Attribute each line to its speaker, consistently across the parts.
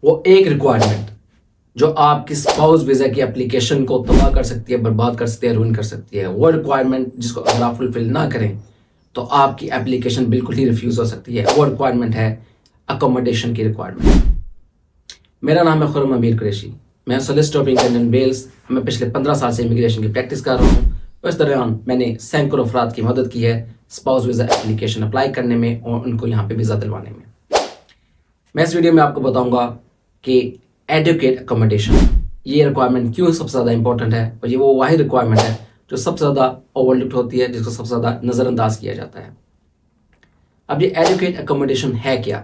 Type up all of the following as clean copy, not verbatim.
Speaker 1: वो एक रिक्वायरमेंट जो आपकी स्पाउस वीज़ा की एप्लीकेशन को तबाह कर सकती है, बर्बाद कर सकती है, रूइन कर सकती है, वो रिक्वायरमेंट जिसको अगर आप फुलफिल ना करें तो आपकी एप्लीकेशन बिल्कुल ही रिफ्यूज़ हो सकती है। वो रिक्वायरमेंट है अकोमोडेशन की रिक्वायरमेंट। मेरा नाम है खुर्रम अमीर कुरैशी। मैं solicitor of England and Wales. मैं पिछले 15 साल से इमिग्रेशन की प्रैक्टिस कर रहा हूँ और इस दौरान मैंने सैकड़ों अफराद की मदद की है स्पाउस वीज़ा एप्लीकेशन अप्लाई करने में और उनको यहाँ पे वीज़ा दिलवाने में। मैं इस वीडियो में आपको बताऊंगा कि एडुकेट अकोमोडेशन ये रिक्वायरमेंट क्यों सबसे ज़्यादा इंपॉर्टेंट है और ये वो वाहिद रिक्वायरमेंट है जो सबसे ज़्यादा ओवरलुक्ड होती है, जिसको सबसे ज़्यादा नज़रअंदाज किया जाता है। अब ये एडुकेट अकोमोडेशन है क्या?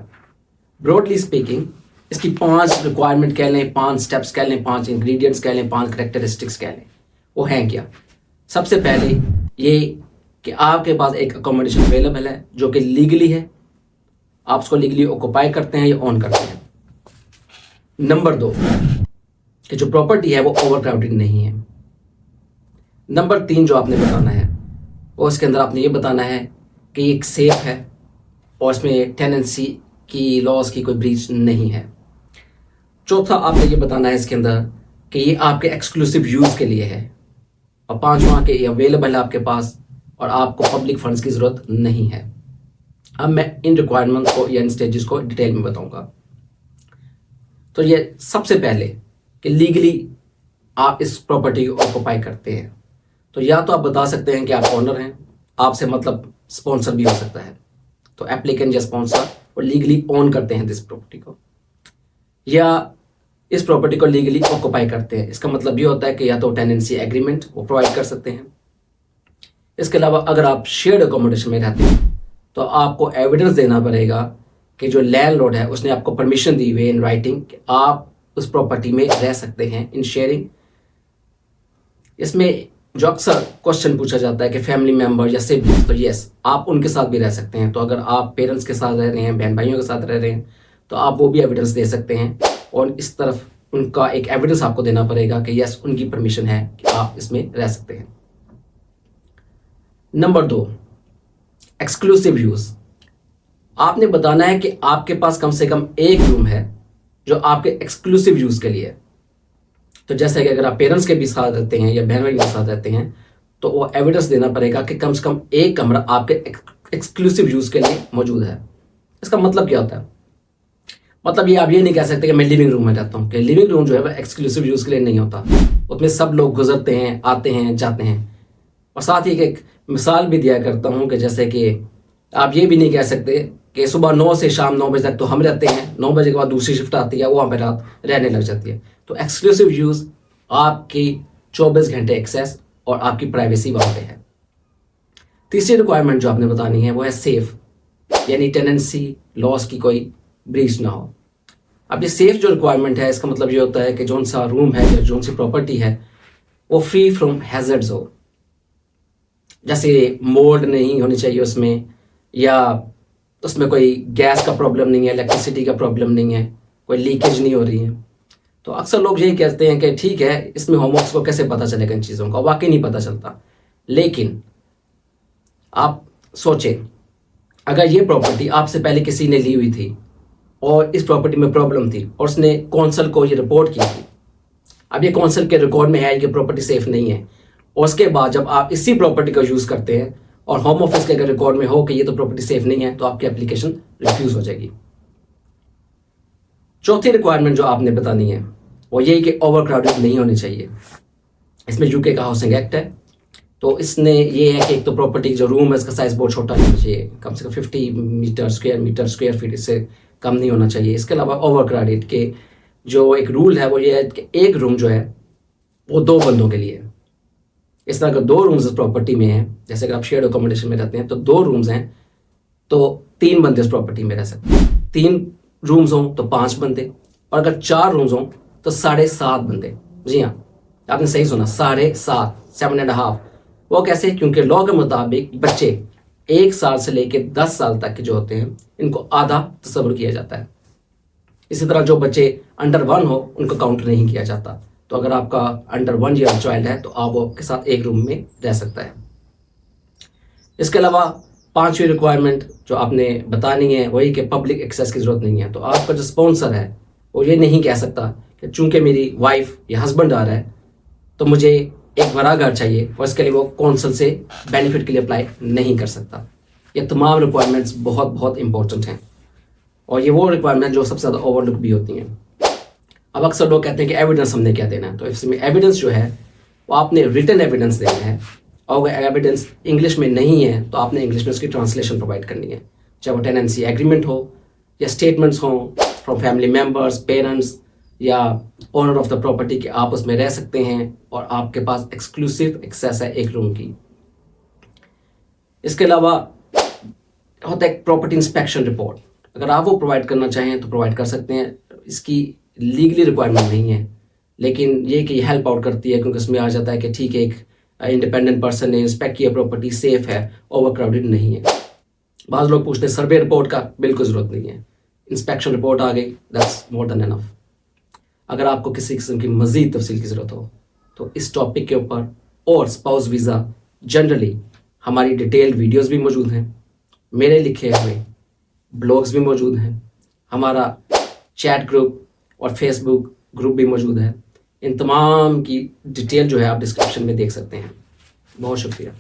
Speaker 1: ब्रॉडली स्पीकिंग इसकी 5 रिक्वायरमेंट कह लें, 5 स्टेप्स कह लें, 5 इंग्रेडिएंट्स कह लें, 5 करेक्टरिस्टिक्स कह लें। वो हैं क्या? सबसे पहले ये कि आपके पास एक अकोमोडेशन अवेलेबल है जो कि लीगली है, आप उसको लीगली ऑक्यूपाई करते हैं या ऑन करते हैं। नंबर 2 कि जो प्रॉपर्टी है वो ओवर क्राउडेड नहीं है। नंबर 3 जो आपने बताना है वो इसके अंदर आपने ये बताना है कि एक सेफ है और इसमें टेनेंसी की लॉज की कोई ब्रीच नहीं है। चौथा आपने ये बताना है इसके अंदर कि ये आपके एक्सक्लूसिव यूज़ के लिए है। और पांचवा कि ये अवेलेबल है आपके पास और आपको पब्लिक फंड्स की ज़रूरत नहीं है। अब मैं इन रिक्वायरमेंट्स को या इन स्टेजेस को डिटेल में बताऊंगा। तो ये सबसे पहले कि लीगली आप इस प्रॉपर्टी को ऑक्यूपाई करते हैं, तो या तो आप बता सकते हैं कि आप ओनर हैं, आपसे मतलब स्पॉन्सर भी हो सकता है, तो एप्लीकेंट या स्पॉन्सर वो लीगली ओन करते हैं इस प्रॉपर्टी को, या इस प्रॉपर्टी को लीगली ऑक्यूपाई करते हैं। इसका मतलब ये होता है कि या तो टेनेंसी एग्रीमेंट वो प्रोवाइड कर सकते हैं। इसके अलावा अगर आप शेयर्ड अकोमोडेशन में रहते हैं तो आपको एविडेंस देना पड़ेगा कि जो लैंडलॉर्ड है उसने आपको परमिशन दी हुई है इन राइटिंग कि आप उस प्रॉपर्टी में रह सकते हैं इन शेयरिंग। इसमें जो अक्सर क्वेश्चन पूछा जाता है कि फैमिली मेंबर या सिबलिंग्स, तो यस आप उनके साथ भी रह सकते हैं। तो अगर आप पेरेंट्स के साथ रह रहे हैं, बहन भाइयों के साथ रह रहे हैं, तो आप वो भी एविडेंस दे सकते हैं और इस तरफ उनका एक एविडेंस आपको देना पड़ेगा कि यस उनकी परमिशन है कि आप इसमें रह सकते हैं। Number 2 exclusive use. आपने बताना है कि आपके पास कम से कम एक रूम है जो आपके एक्सक्लूसिव यूज़ के लिए है। तो जैसे कि अगर आप पेरेंट्स के भी साथ रहते हैं या बहन भाई के साथ रहते हैं तो वो एविडेंस देना पड़ेगा कि कम से कम एक कमरा आपके एक्सक्लूसिव यूज़ के लिए मौजूद है। इसका मतलब क्या होता है? मतलब ये आप ये नहीं कह सकते कि मैं लिविंग रूम में रहता हूँ, कि लिविंग रूम जो है वह एक्सक्लूसिव यूज़ के लिए नहीं होता, उसमें सब लोग गुजरते हैं, आते हैं, जाते हैं। और साथ ही एक मिसाल भी दिया करता हूँ कि जैसे कि आप ये भी नहीं कह सकते कि सुबह 9 से शाम 9 बजे तक तो हम रहते हैं, 9 बजे के बाद दूसरी शिफ्ट आती है, वो हमें रात रहने लग जाती है। तो एक्सक्लूसिव यूज़ आपकी 24 घंटे एक्सेस और आपकी प्राइवेसी वहाँ पे है। तीसरी रिक्वायरमेंट जो आपने बतानी है वो है सेफ, यानी टेनेंसी लॉस की कोई ब्रीच ना हो। अब ये सेफ जो रिक्वायरमेंट है इसका मतलब ये होता है कि जोन सा रूम है या जोन सी प्रॉपर्टी है वो फ्री फ्रॉम हैजर्ड्स हो। जैसे मोल्ड नहीं होनी चाहिए उसमें, या उसमें कोई गैस का प्रॉब्लम नहीं है, इलेक्ट्रिसिटी का प्रॉब्लम नहीं है, कोई लीकेज नहीं हो रही है। तो अक्सर लोग यही कहते हैं कि ठीक है इसमें होम ऑफिस को कैसे पता चलेगा इन चीज़ों का, वाकई नहीं पता चलता। लेकिन आप सोचें अगर ये प्रॉपर्टी आपसे पहले किसी ने ली हुई थी और इस प्रॉपर्टी में प्रॉब्लम थी और उसने कौंसल को ये रिपोर्ट की थी, अब ये कौंसल के रिकॉर्ड में है कि प्रॉपर्टी सेफ नहीं है, और उसके बाद जब आप इसी प्रॉपर्टी का यूज़ करते हैं और होम ऑफिस के अगर रिकॉर्ड में हो कि ये तो प्रॉपर्टी सेफ नहीं है, तो आपकी एप्लीकेशन रिफ्यूज़ हो जाएगी। चौथी रिक्वायरमेंट जो आपने बतानी है वो यही कि ओवर क्राउडेड नहीं होनी चाहिए। इसमें यूके का हाउसिंग एक्ट है, तो इसने ये है कि एक तो प्रॉपर्टी जो रूम है इसका साइज़ बहुत छोटा नहीं होना चाहिए, कम से कम 50 मीटर स्क्वायर फीट इससे कम नहीं होना चाहिए। इसके अलावा ओवर क्राउडेड के जो एक रूल है वो ये है कि एक रूम जो है वो 2 बंदों के लिए है। इस तरह अगर 2 रूम्स इस प्रॉपर्टी में हैं, जैसे अगर आप शेयर्ड अकोमोडेशन में रहते हैं तो 2 रूम्स हैं तो 3 बंदे उस प्रॉपर्टी में रह सकते हैं। 3 रूम्स हों तो 5 बंदे, और अगर 4 रूम्स हों तो 7.5 बंदे। जी हाँ, आपने सही सुना, 7.5, 7.5। वो कैसे? क्योंकि लॉ के मुताबिक बच्चे 1 साल से लेकर 10 साल तक के जो होते हैं इनको आधा तस्वुर किया जाता है। इसी तरह जो बच्चे अंडर 1 हो उनको काउंट नहीं किया जाता। तो अगर आपका अंडर 1 ईयर चाइल्ड है तो आप वो के साथ एक रूम में रह सकता है। इसके अलावा 5वीं रिक्वायरमेंट जो आपने बतानी है वही कि पब्लिक एक्सेस की ज़रूरत नहीं है। तो आपका जो स्पॉन्सर है और ये नहीं कह सकता कि चूंकि मेरी वाइफ या हस्बैंड आ रहा है तो मुझे एक बड़ा घर चाहिए और इसके लिए वो कौंसल से बेनिफिट के लिए अप्लाई नहीं कर सकता। ये तमाम रिक्वायरमेंट्स बहुत बहुत इंपॉर्टेंट हैं और ये वो रिक्वायरमेंट जो सबसे ज़्यादा ओवरलुक भी होती हैं। अब अक्सर लोग कहते हैं कि एविडेंस हमने क्या देना है, तो इसमें एविडेंस जो है वो आपने रिटन एविडेंस देना है और अगर एविडेंस इंग्लिश में नहीं है तो आपने इंग्लिश में उसकी ट्रांसलेशन प्रोवाइड करनी है, चाहे वो टेनेंसी एग्रीमेंट हो या स्टेटमेंट्स हों फ्रॉम फैमिली मेम्बर्स, पेरेंट्स या ओनर ऑफ द प्रॉपर्टी कि आप उसमें रह सकते हैं और आपके पास एक्सक्लूसिव एक्सेस है एक रूम की। इसके अलावा होता है एक प्रॉपर्टी इंस्पेक्शन रिपोर्ट, अगर आप वो प्रोवाइड करना चाहें तो प्रोवाइड कर सकते हैं। इसकी लीगली रिक्वायरमेंट नहीं है, लेकिन ये कि हेल्प आउट करती है क्योंकि इसमें आ जाता है कि ठीक है एक इंडिपेंडेंट पर्सन ने इंस्पेक्ट किया, प्रॉपर्टी सेफ है, ओवर क्राउडेड नहीं है। बाज़ लोग पूछते हैं सर्वे रिपोर्ट का, बिल्कुल ज़रूरत नहीं है, इंस्पेक्शन रिपोर्ट आ गई, दैट्स मोर देन एनफ। अगर आपको किसी किस्म की मज़ीद तफसील की ज़रूरत हो तो इस टॉपिक के ऊपर और स्पाउस वीज़ा जनरली हमारी डिटेल्ड वीडियोस भी मौजूद हैं, मेरे लिखे हुए ब्लॉग्स भी मौजूद हैं, हमारा चैट ग्रुप और फेसबुक ग्रुप भी मौजूद है। इन तमाम की डिटेल जो है आप डिस्क्रिप्शन में देख सकते हैं। बहुत शुक्रिया।